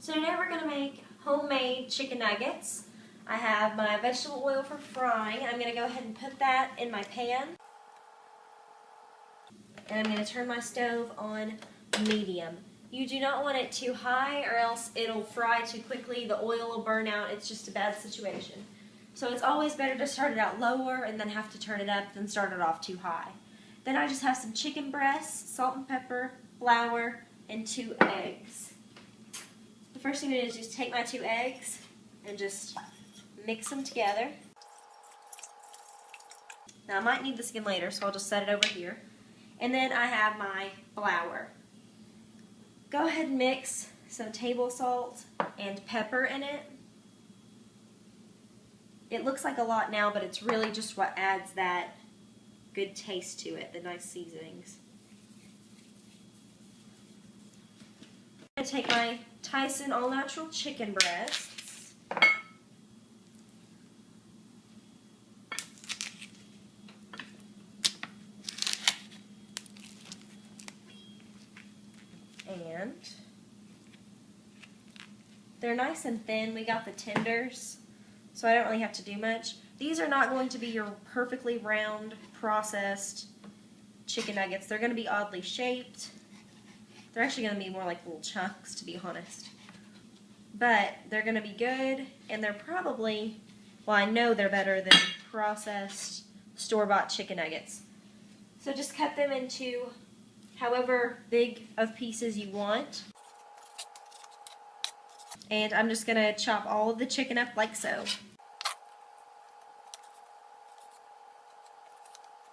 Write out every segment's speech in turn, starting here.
So today we're going to make homemade chicken nuggets. I have my vegetable oil for frying. I'm going to go ahead and put that in my pan. And I'm going to turn my stove on medium. You do not want it too high or else it'll fry too quickly. The oil will burn out. It's just a bad situation. So it's always better to start it out lower and then have to turn it up than start it off too high. Then I just have some chicken breasts, salt and pepper, flour, and 2 eggs. The first thing I'm going to do is just take my 2 eggs and just mix them together. Now I might need this again later, so I'll just set it over here. And then I have my flour. Go ahead and mix some table salt and pepper in it. It looks like a lot now, but it's really just what adds that good taste to it, the nice seasonings. I'm going to take my Tyson all-natural chicken breasts. And they're nice and thin. We got the tenders, so I don't really have to do much. These are not going to be your perfectly round, processed chicken nuggets. They're going to be oddly shaped. They're actually going to be more like little chunks, to be honest. But they're going to be good, and they're probably, well, I know they're better than processed store-bought chicken nuggets. So just cut them into however big of pieces you want. And I'm just going to chop all of the chicken up like so.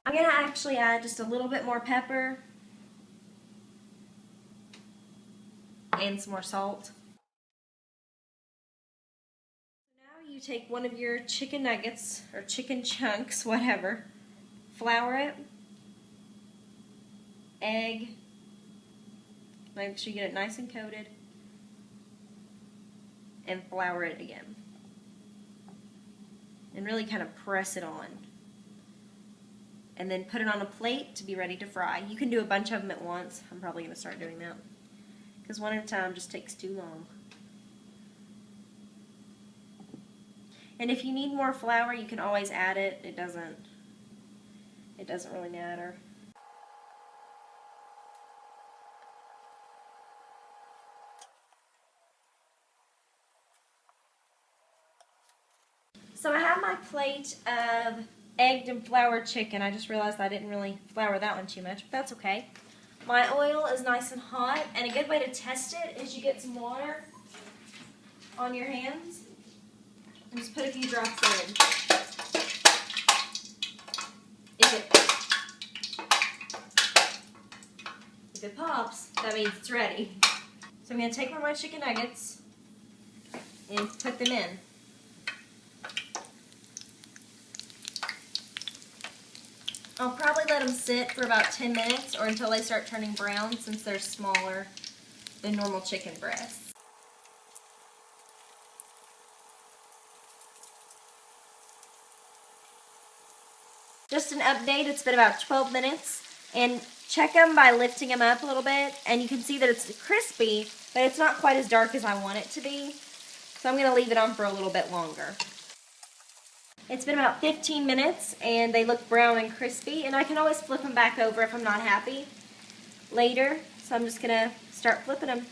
I'm going to actually add just a little bit more pepper and some more salt. Now you take one of your chicken nuggets, or chicken chunks, whatever, flour it, egg, make sure you get it nice and coated, and flour it again. And really kind of press it on. And then put it on a plate to be ready to fry. You can do a bunch of them at once. I'm probably going to start doing that, because one at a time just takes too long. And if you need more flour, you can always add it. It doesn't really matter. So I have my plate of egged and floured chicken. I just realized I didn't really flour that one too much, but that's okay. My oil is nice and hot, and a good way to test it is you get some water on your hands and just put a few drops in. If it pops, that means it's ready. So I'm going to take one of my chicken nuggets and put them in. I'll probably let them sit for about 10 minutes or until they start turning brown, since they're smaller than normal chicken breasts. Just an update, it's been about 12 minutes, and check them by lifting them up a little bit, and you can see that it's crispy, but it's not quite as dark as I want it to be, so I'm going to leave it on for a little bit longer. It's been about 15 minutes, and they look brown and crispy, and I can always flip them back over if I'm not happy later, so I'm just going to start flipping them.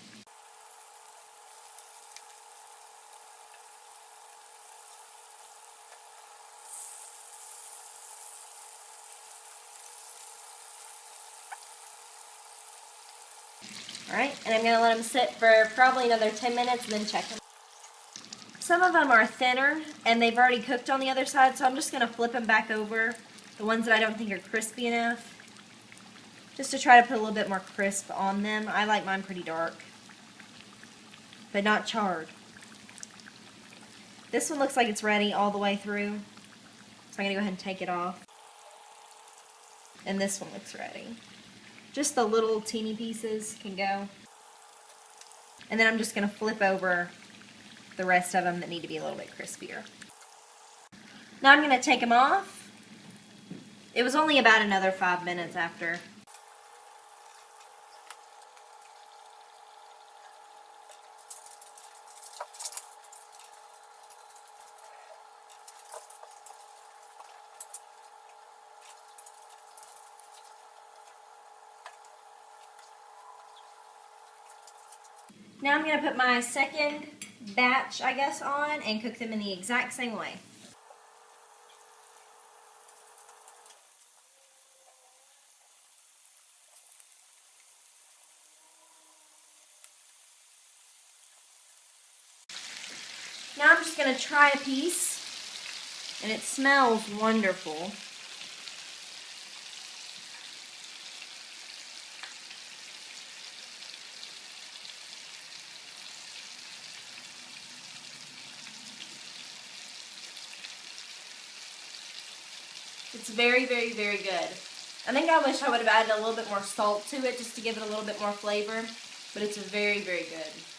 Alright, and I'm going to let them sit for probably another 10 minutes and then check them. Some of them are thinner, and they've already cooked on the other side, so I'm just going to flip them back over, the ones that I don't think are crispy enough, just to try to put a little bit more crisp on them. I like mine pretty dark, but not charred. This one looks like it's ready all the way through, so I'm going to go ahead and take it off. And this one looks ready. Just the little teeny pieces can go. And then I'm just going to flip over the rest of them that need to be a little bit crispier. Now I'm going to take them off. It was only about another 5 minutes after. Now I'm going to put my second batch, I guess, on and cook them in the exact same way. Now I'm just going to try a piece, and it smells wonderful. It's very, very, very good. I think I wish I would have added a little bit more salt to it just to give it a little bit more flavor, but it's very, very good.